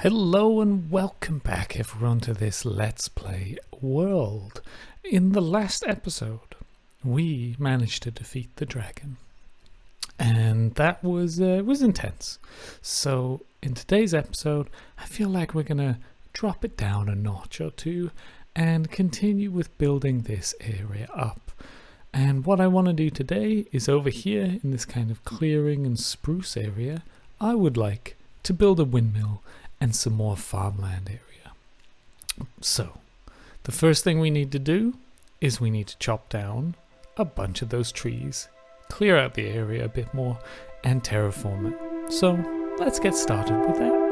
Hello and welcome back everyone to this Let's Play world. In the last episode, we managed to defeat the dragon. And that was intense. So in today's episode, I feel like we're going to drop it down a notch or two and continue with building this area up. And what I want to do today is over here in this kind of clearing and spruce area, I would like to build a windmill and some more farmland area. So, the first thing we need to do is we need to chop down a bunch of those trees, clear out the area a bit more, and terraform it. So, let's get started with that.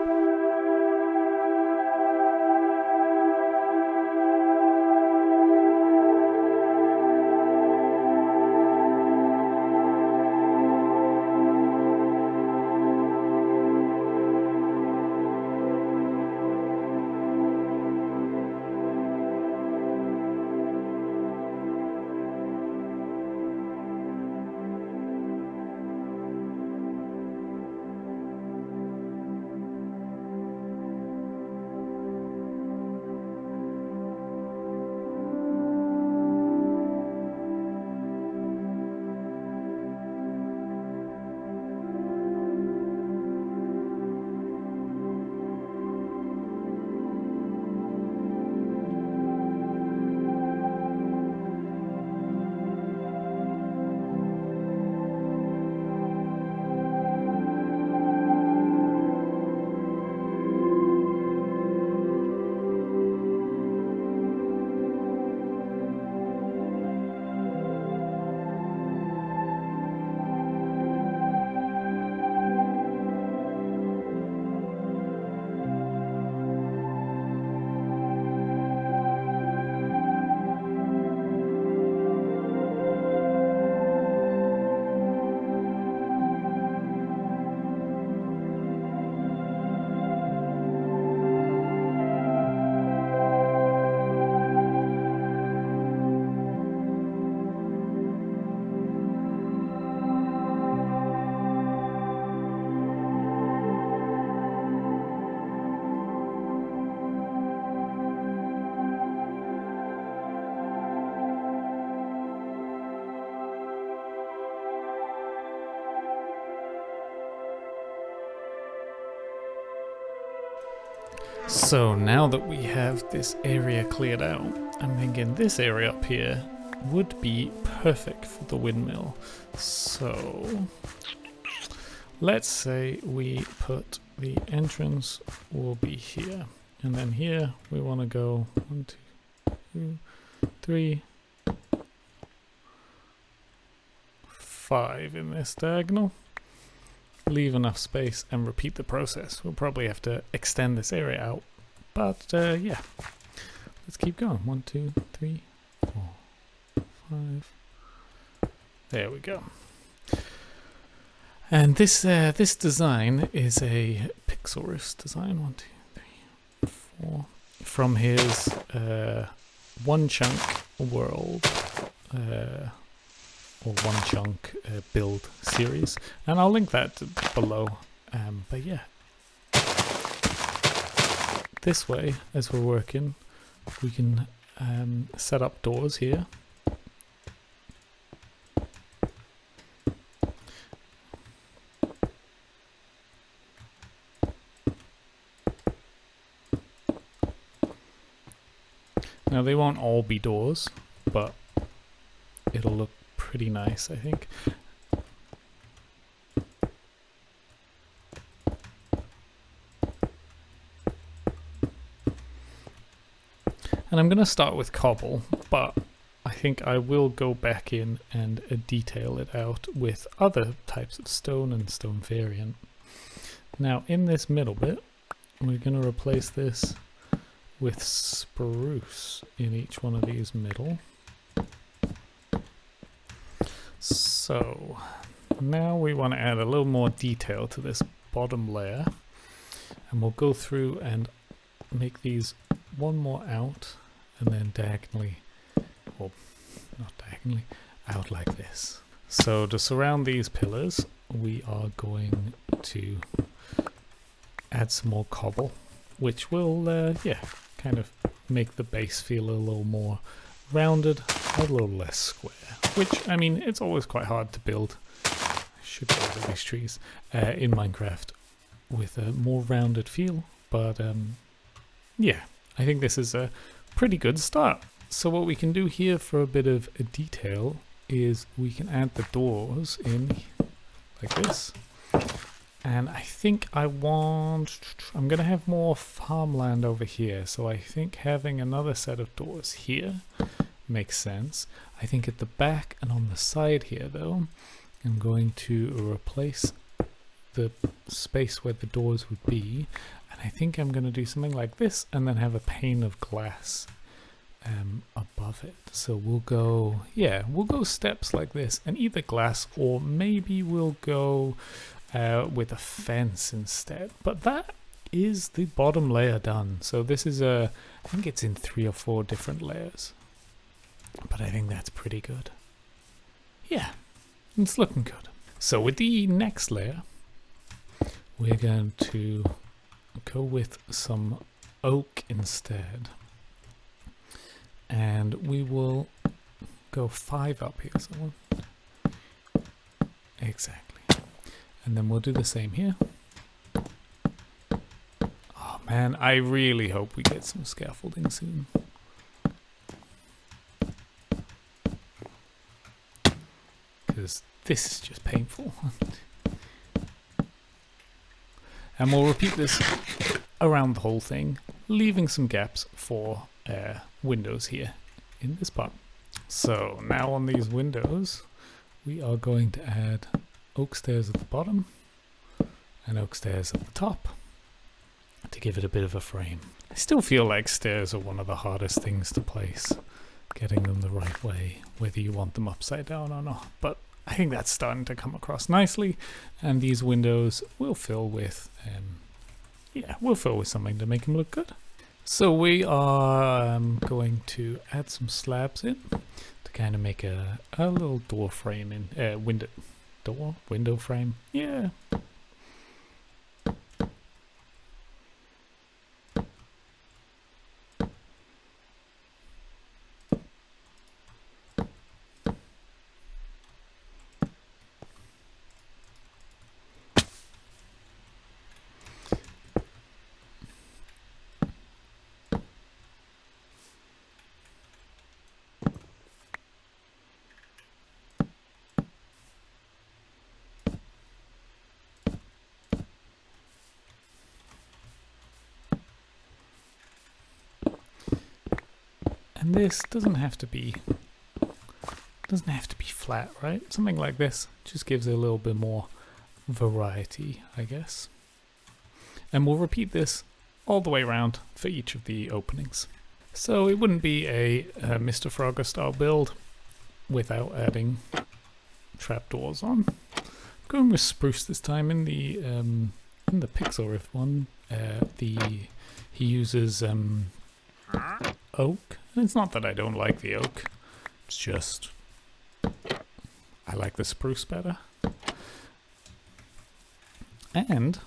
So now that we have this area cleared out, I'm thinking this area up here would be perfect for the windmill. So let's say we put the entrance will be here, and then here we want to go 1, 2, 3, 5 in this diagonal. Leave enough space and repeat the process. We'll probably have to extend this area out, but yeah, let's keep going. 1, 2, 3, 4, 5. There we go. And this design is a pixel roofs design. 1, 2, 3, 4. From his one chunk world. Or one chunk build series, and I'll link that below. But yeah, this way as we're working, we can set up doors here. Now they won't all be doors, but it'll look pretty nice, I think. And I'm going to start with cobble, but I think I will go back in and detail it out with other types of stone and stone variant. Now in this middle bit, we're going to replace this with spruce in each one of these middle. So now we want to add a little more detail to this bottom layer, and we'll go through and make these one more out and then diagonally, well, not diagonally, out like this. So to surround these pillars, we are going to add some more cobble which will, yeah, kind of make the base feel a little more rounded, a little less square. Which, I mean, it's always quite hard to build. I should get rid of these trees in Minecraft with a more rounded feel, but yeah, I think this is a pretty good start. So what we can do here for a bit of a detail is we can add the doors in like this. And I think I'm going to have more farmland over here. So I think having another set of doors here makes sense. I think at the back and on the side here though, I'm going to replace the space where the doors would be. And I think I'm going to do something like this and then have a pane of glass above it. So we'll go, yeah, we'll go steps like this and either glass or maybe we'll go with a fence instead. But that is the bottom layer done. So this is I think it's in 3 or 4 different layers. But I think that's pretty good. Yeah, it's looking good. So with the next layer, we're going to go with some oak instead. And we will go 5 up here. So exactly. And then we'll do the same here. Oh man, I really hope we get some scaffolding soon. Because this is just painful. And we'll repeat this around the whole thing, leaving some gaps for windows here in this part. So now on these windows, we are going to add oak stairs at the bottom and oak stairs at the top to give it a bit of a frame. I still feel like stairs are one of the hardest things to place, getting them the right way, whether you want them upside down or not. But I think that's starting to come across nicely, and these windows will fill with, yeah, we'll fill with something to make them look good. So we are going to add some slabs in to kind of make a little door frame in window frame. Yeah. And this doesn't have to be flat, right? Something like this just gives it a little bit more variety, I guess. And we'll repeat this all the way around for each of the openings. So it wouldn't be a MrFrogger style build without adding trapdoors on. I'm going with spruce this time. In the Pixel Rift one, he uses oak. And it's not that I don't like the oak, it's just I like the spruce better. And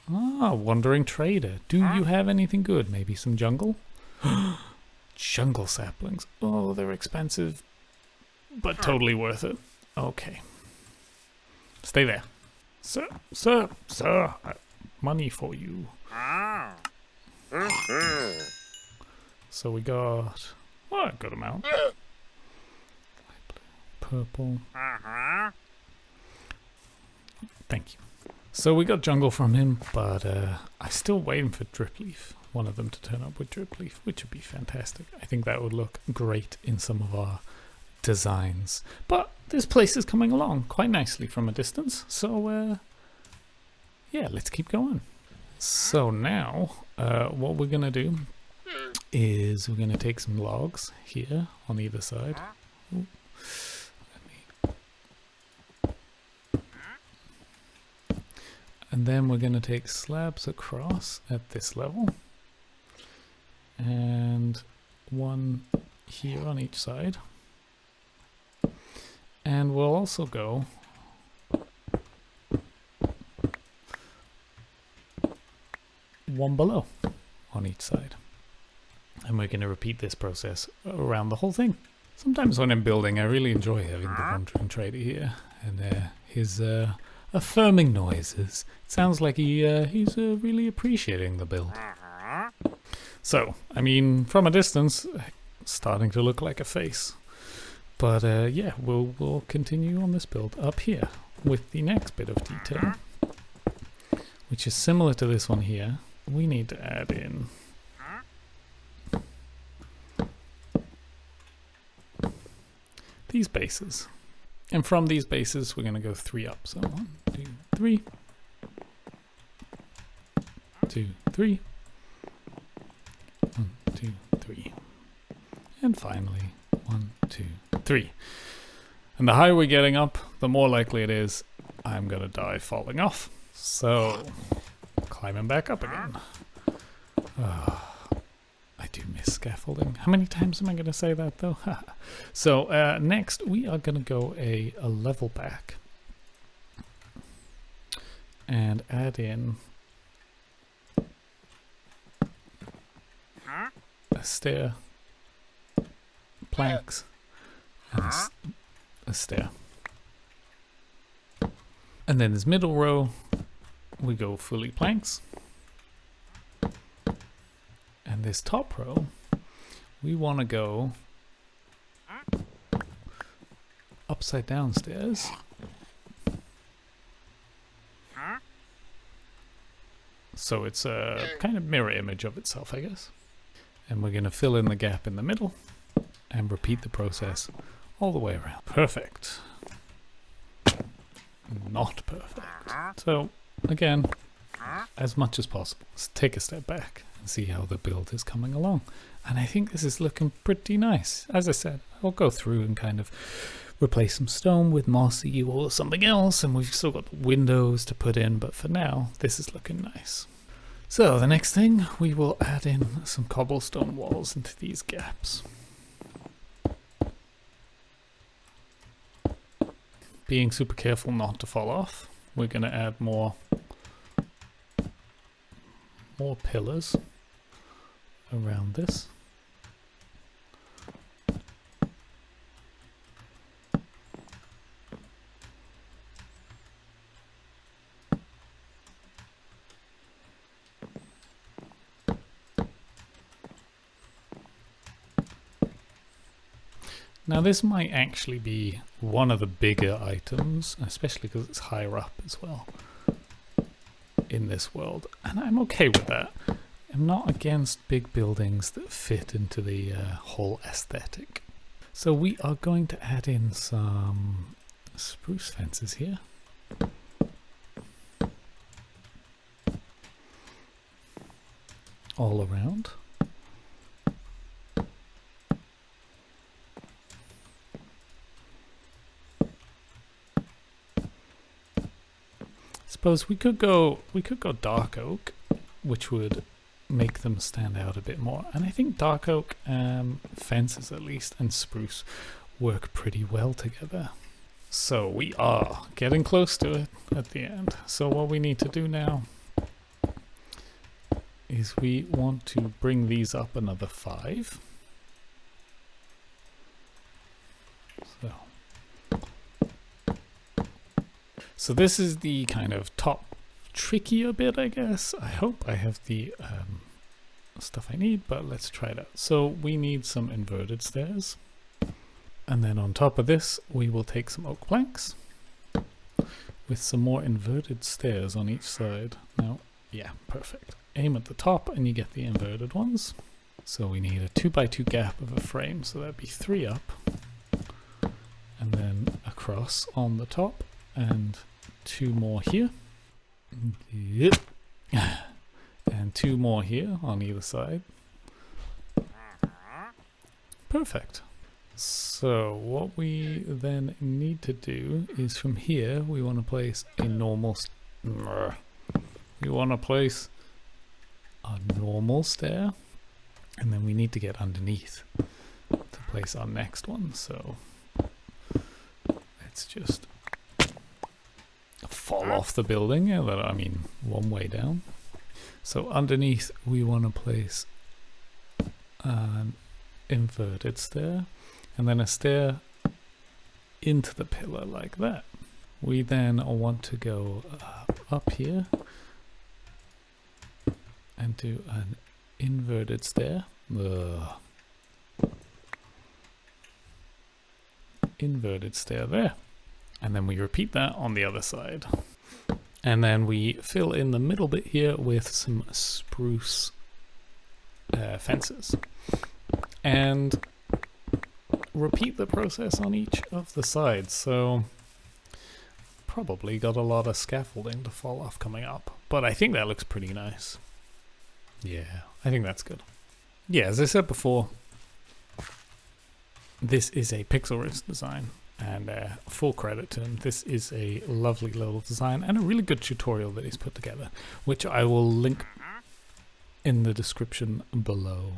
wandering trader, do you have anything good? Maybe some jungle? Jungle saplings. Oh, they're expensive, but totally worth it. Okay, stay there. Sir, money for you. So we got, well, a good amount. Light blue, purple. Thank you. So we got jungle from him, but I'm still waiting for drip leaf. One of them to turn up with drip leaf, which would be fantastic. I think that would look great in some of our designs. But this place is coming along quite nicely from a distance. So yeah, let's keep going. So now what we're gonna do is we're going to take some logs here on either side. Ooh. And then we're going to take slabs across at this level and one here on each side, and we'll also go one below on each side. And we're going to repeat this process around the whole thing. Sometimes when I'm building, I really enjoy having the wandering trader here. And his affirming noises. It sounds like he's really appreciating the build. So, I mean, from a distance, starting to look like a face. But yeah, we'll continue on this build up here with the next bit of detail, which is similar to this one here. We need to add in these bases. And from these bases, we're going to go 3 up. So 1, 2, 3. 2, 3. 1, 2, 3. And finally, 1, 2, 3. And the higher we're getting up, the more likely it is I'm going to die falling off. So, climbing back up again. I do miss scaffolding. How many times am I going to say that though? So next we are going to go a level back and add in a stair, planks, and a stair. And then this middle row we go fully planks. And this top row, we want to go upside down stairs. So it's a kind of mirror image of itself, I guess. And we're going to fill in the gap in the middle and repeat the process all the way around. Perfect. Not perfect. So again, as much as possible, let's take a step back and see how the build is coming along. And I think this is looking pretty nice. As I said, I'll go through and kind of replace some stone with mossy or something else, and we've still got windows to put in, but for now this is looking nice. So the next thing, we will add in some cobblestone walls into these gaps. Being super careful not to fall off, we're going to add more pillars around this. Now this might actually be one of the bigger items, especially because it's higher up as well in this world, and I'm okay with that. I'm not against big buildings that fit into the whole aesthetic. So we are going to add in some spruce fences here. All around. Suppose we could go dark oak, which would make them stand out a bit more. And I think dark oak fences at least and spruce work pretty well together. So we are getting close to it at the end. So what we need to do now is we want to bring these up another 5. So this is the kind of top trickier bit, I guess. I hope I have the stuff I need, but let's try it out. So we need some inverted stairs. And then on top of this, we will take some oak planks with some more inverted stairs on each side. Now, yeah, perfect. Aim at the top and you get the inverted ones. So we need a 2x2 gap of a frame, so that'd be 3 up. And then across on the top. And 2 more here. Yep. And 2 more here on either side. Perfect. So what we then need to do is from here we want to place a normal stair, and then we need to get underneath to place our next one. So let's just fall off the building, I mean one way down. So underneath we want to place an inverted stair, and then a stair into the pillar like that. We then want to go up here and do an inverted stair. Inverted stair there. And then we repeat that on the other side. And then we fill in the middle bit here with some spruce fences. And repeat the process on each of the sides. So probably got a lot of scaffolding to fall off coming up, but I think that looks pretty nice. Yeah, I think that's good. Yeah, as I said before, this is a Pixelrisk design, and full credit to him. This is a lovely little design and a really good tutorial that he's put together, which I will link in the description below.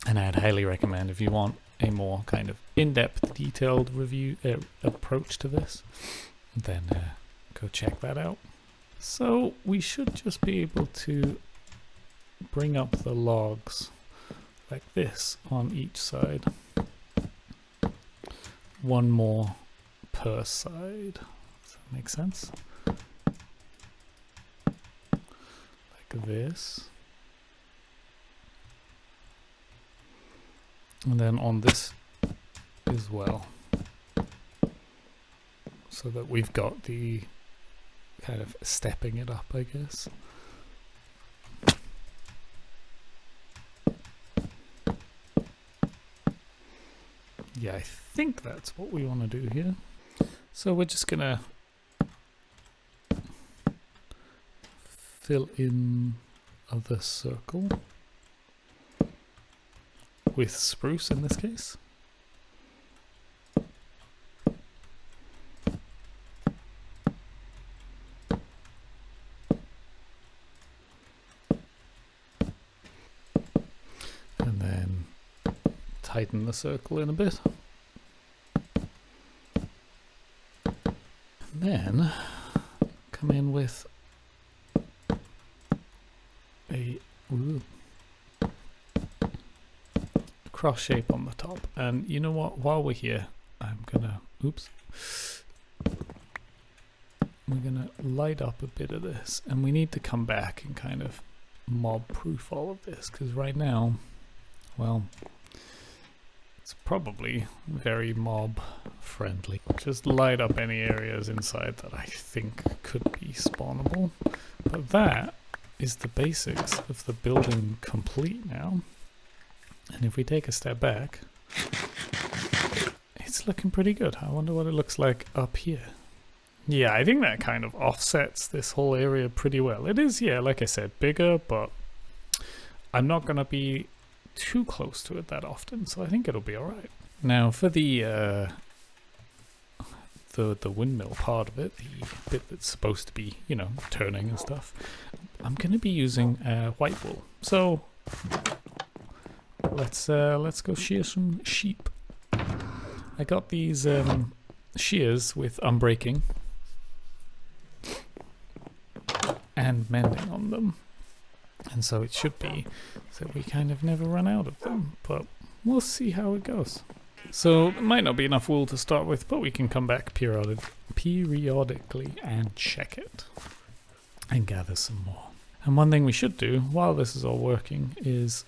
And I'd highly recommend, if you want a more kind of in-depth, detailed review approach to this, then go check that out. So we should just be able to bring up the logs like this on each side. One more per side. Does that make sense? Like this. And then on this as well. So that we've got the kind of stepping it up, I guess. Yeah, I think that's what we want to do here. So we're just gonna fill in the circle with spruce in this case. And then tighten the circle in a bit. And then come in with a cross shape on the top. And you know what, while we're here, I'm gonna we're gonna light up a bit of this, and we need to come back and kind of mob proof all of this, because right now, well, it's probably very mob friendly. Just light up any areas inside that I think could be spawnable. But that is the basics of the building complete now. And if we take a step back, it's looking pretty good. I wonder what it looks like up here. Yeah, I think that kind of offsets this whole area pretty well. It is, yeah, like I said, bigger, but I'm not going to be too close to it that often, so I think it'll be alright. Now for the windmill part of it, the bit that's supposed to be, you know, turning and stuff, I'm going to be using white wool. So let's go shear some sheep. I got these shears with unbreaking and mending on them, and so it should be that we kind of never run out of them, but we'll see how it goes. So it might not be enough wool to start with, but we can come back periodically and check it and gather some more. And one thing we should do while this is all working is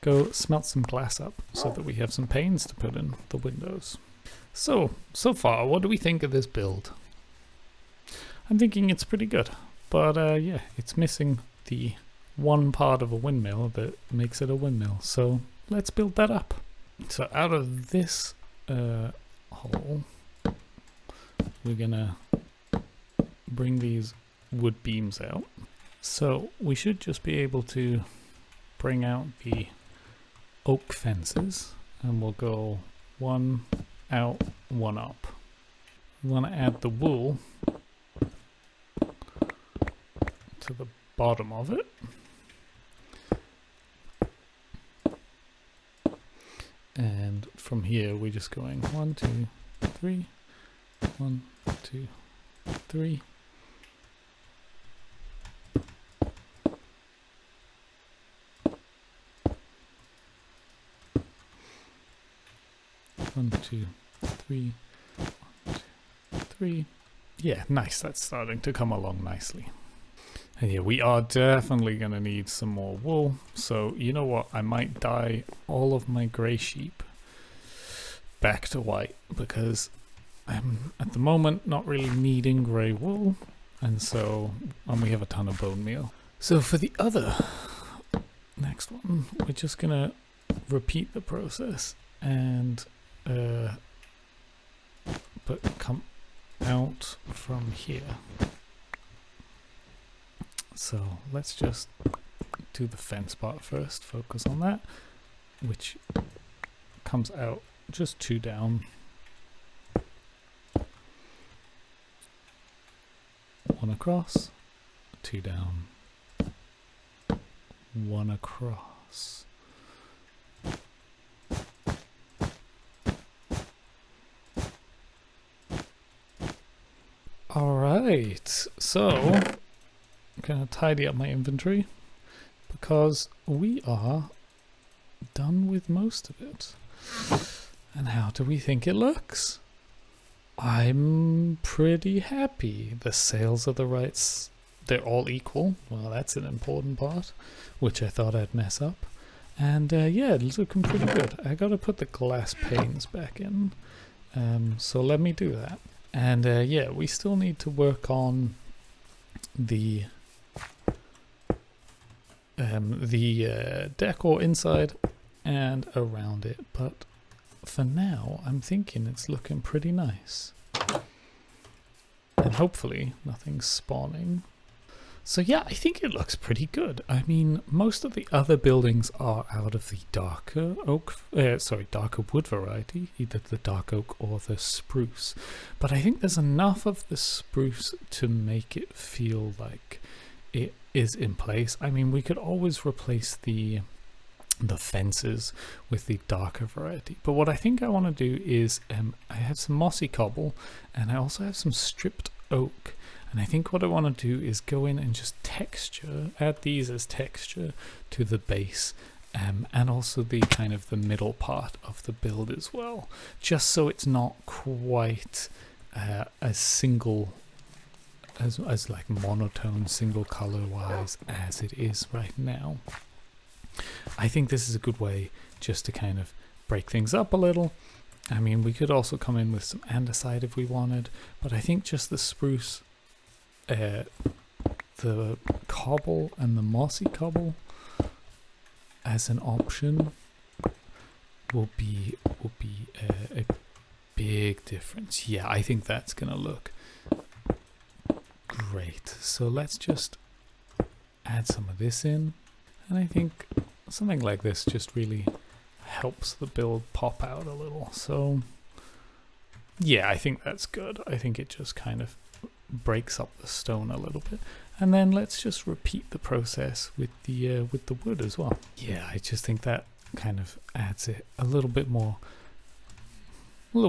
go smelt some glass up so that we have some panes to put in the windows. So far, what do we think of this build? I'm thinking it's pretty good, but yeah, it's missing the one part of a windmill that makes it a windmill. So let's build that up. So out of this hole, we're gonna bring these wood beams out. So we should just be able to bring out the oak fences, and we'll go one out, one up. We want to add the wool to the bottom of it. And from here we're just going 1, 2, 3, 1, 2, 3. 1, 2, 3. 1, 2, 3. Yeah, nice. That's starting to come along nicely. And yeah, we are definitely going to need some more wool. So, you know what? I might dye all of my grey sheep back to white because I'm, at the moment, not really needing grey wool. And we have a ton of bone meal. So for the other next one, we're just going to repeat the process and but come out from here. So let's just do the fence part first, focus on that, which comes out just 2 down. 1 across, 2 down, 1 across. Alright, so I'm going to tidy up my inventory because we are done with most of it. And how do we think it looks? I'm pretty happy. The sales of the rights, they're all equal. Well, that's an important part, which I thought I'd mess up. And yeah, it's looking pretty good. I gotta put the glass panes back in. So let me do that. And yeah, we still need to work on the decor inside and around it, but for now I'm thinking it's looking pretty nice, and hopefully nothing's spawning. So yeah, I think it looks pretty good. I mean, most of the other buildings are out of the darker wood variety, either the dark oak or the spruce, but I think there's enough of the spruce to make it feel like it is in place. I mean, we could always replace the fences with the darker variety, but what I think I want to do is I have some mossy cobble and I also have some stripped oak, and I think what I want to do is go in and just add these as texture to the base, and also the kind of the middle part of the build as well, just so it's not quite as single as like monotone single color wise as it is right now. I think this is a good way just to kind of break things up a little. I mean, we could also come in with some andesite if we wanted, but I think just the spruce, the cobble and the mossy cobble as an option will be a big difference. Yeah, I think that's gonna look great. So let's just add some of this in, and I think something like this just really helps the build pop out a little. So yeah, I think that's good. I think it just kind of breaks up the stone a little bit, and then let's just repeat the process with the wood as well. Yeah, I just think that kind of adds it a little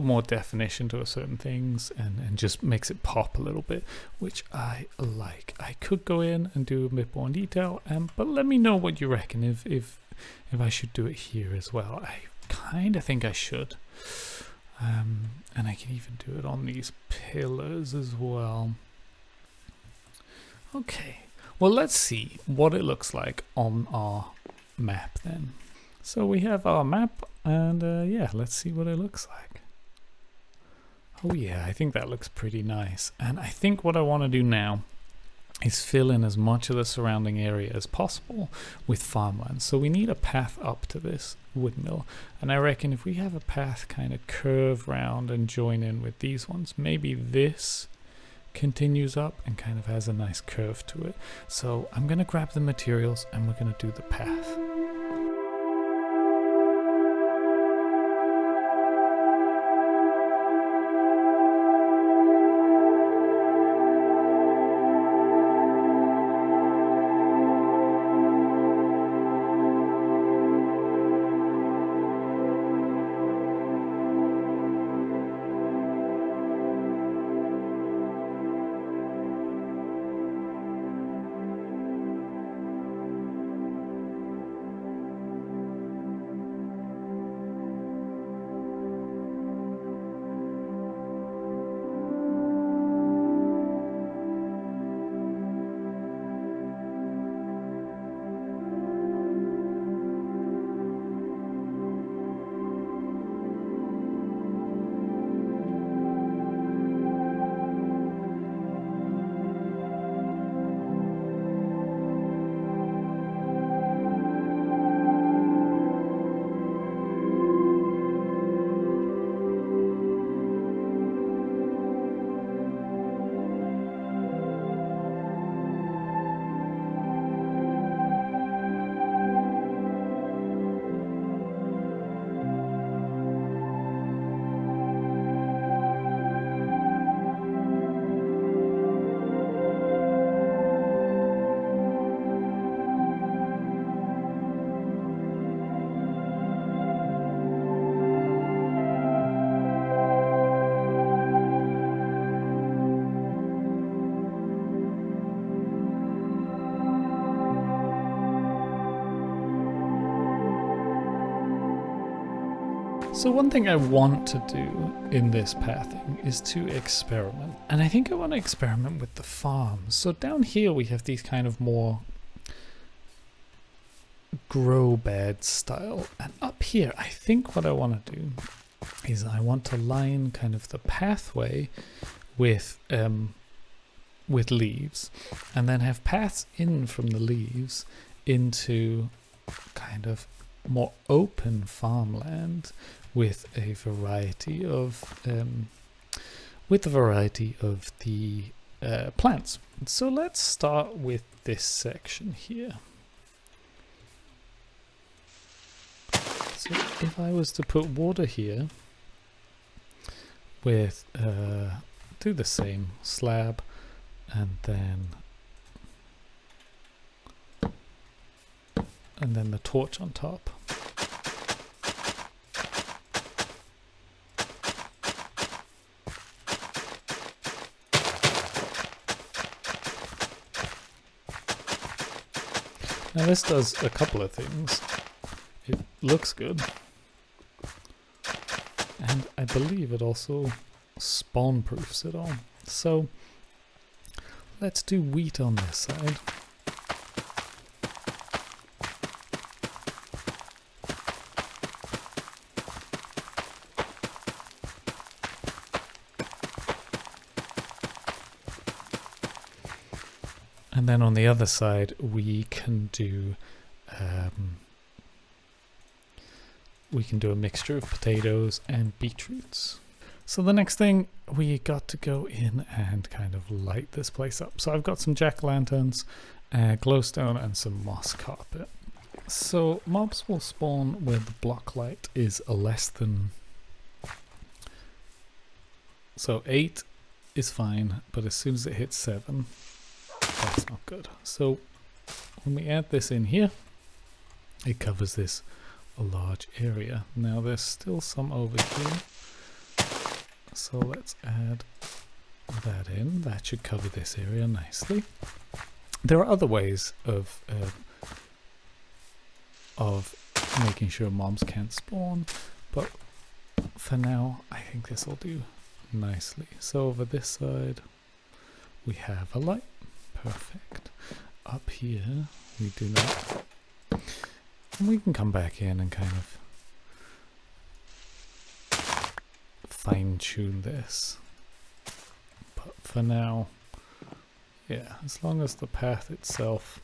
more definition to certain things, and just makes it pop a little bit, which I like. I could go in and do a bit more in detail, but let me know what you reckon if I should do it here as well. I kind of think I should, and I can even do it on these pillars as well. Okay, well, let's see what it looks like on our map then. So we have our map, and yeah, let's see what it looks like. Oh yeah, I think that looks pretty nice. And I think what I want to do now is fill in as much of the surrounding area as possible with farmland. So we need a path up to this windmill, and I reckon if we have a path kind of curve round and join in with these ones, maybe this continues up and kind of has a nice curve to it. So I'm gonna grab the materials and we're gonna do the path. So one thing I want to do in this pathing is to experiment. And I think I want to experiment with the farm. So down here we have these kind of more grow bed style. And up here, I think what I want to do is I want to line kind of the pathway with leaves, and then have paths in from the leaves into kind of more open farmland with a variety of the plants. So let's start with this section here. So if I was to put water here with do the same slab and then the torch on top. Now this does a couple of things. It looks good, and I believe it also spawn proofs it all. So let's do wheat on this side. And then on the other side we can do a mixture of potatoes and beetroots. So the next thing, we got to go in and kind of light this place up. So I've got some jack-o'-lanterns, glowstone and some moss carpet. So mobs will spawn where the block light is a less than... So 8 is fine, but as soon as it hits 7, that's not good. So when we add this in here, it covers this a large area. Now there's still some over here. So let's add that in. That should cover this area nicely. There are other ways of making sure mobs can't spawn, but for now I think this will do nicely. So over this side we have a light. Perfect. Up here we do not. And we can come back in and kind of fine-tune this, but for now, yeah, as long as the path itself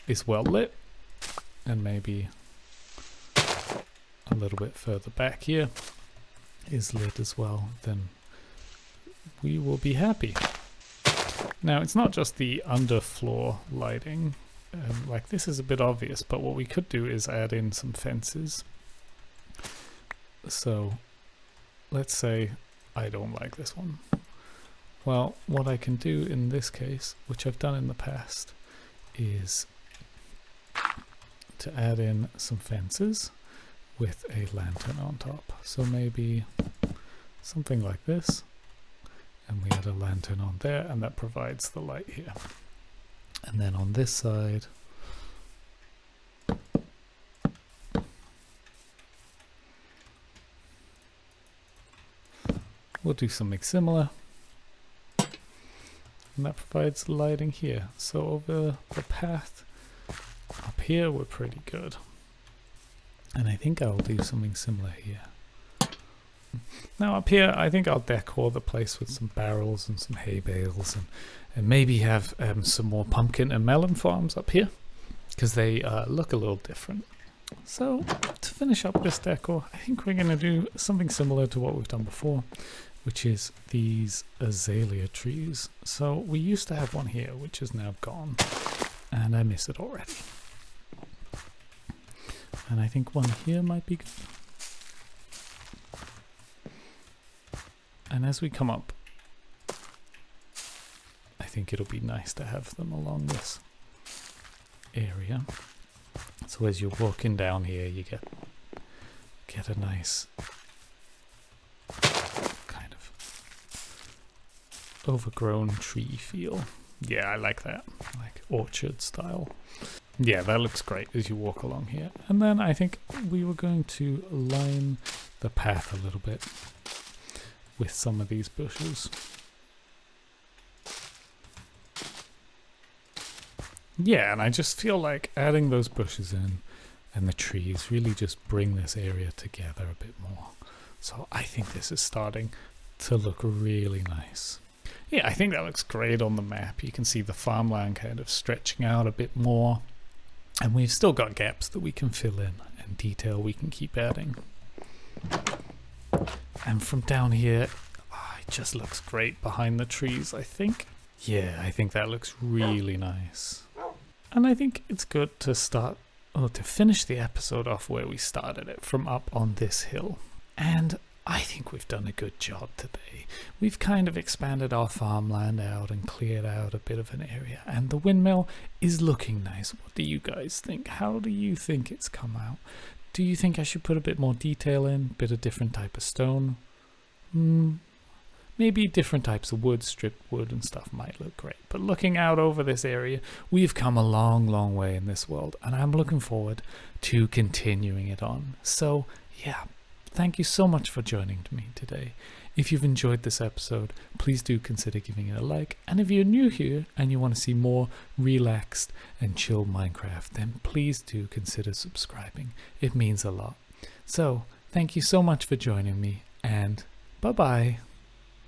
is well lit, and maybe a little bit further back here is lit as well, then we will be happy. Now it's not just the underfloor lighting, like this is a bit obvious, but what we could do is add in some fences. So let's say I don't like this one. Well, what I can do in this case, which I've done in the past, is to add in some fences with a lantern on top. So maybe something like this, and we add a lantern on there, and that provides the light here. And then on this side, we'll do something similar, and that provides lighting here. So over the path up here we're pretty good, and I think I'll do something similar here. Now up here I think I'll decor the place with some barrels and some hay bales, and maybe have some more pumpkin and melon farms up here, because they look a little different. So to finish up this decor, I think we're going to do something similar to what we've done before, which is these azalea trees. So we used to have one here, which is now gone, and I miss it already. And I think one here might be good. And as we come up, I think it'll be nice to have them along this area. So as you're walking down here, you get a nice kind of overgrown tree feel. Yeah, I like that, like orchard style. Yeah, that looks great as you walk along here. And then I think we were going to line the path a little bit with some of these bushes. Yeah, and I just feel like adding those bushes in and the trees really just bring this area together a bit more. So I think this is starting to look really nice. Yeah, I think that looks great on the map. You can see the farmland kind of stretching out a bit more. And we've still got gaps that we can fill in and detail we can keep adding. And from down here, it just looks great behind the trees, I think. Yeah, I think that looks really nice. And I think it's good to to finish the episode off where we started it, from up on this hill. And I think we've done a good job today. We've kind of expanded our farmland out and cleared out a bit of an area. And the windmill is looking nice. What do you guys think? How do you think it's come out? Do you think I should put a bit more detail in? A bit of different type of stone? Maybe different types of wood, stripped wood and stuff might look great. But looking out over this area, we've come a long, long way in this world. And I'm looking forward to continuing it on. So, yeah. Thank you so much for joining me today. If you've enjoyed this episode, please do consider giving it a like. And if you're new here and you want to see more relaxed and chill Minecraft, then please do consider subscribing. It means a lot. So, thank you so much for joining me, and bye-bye.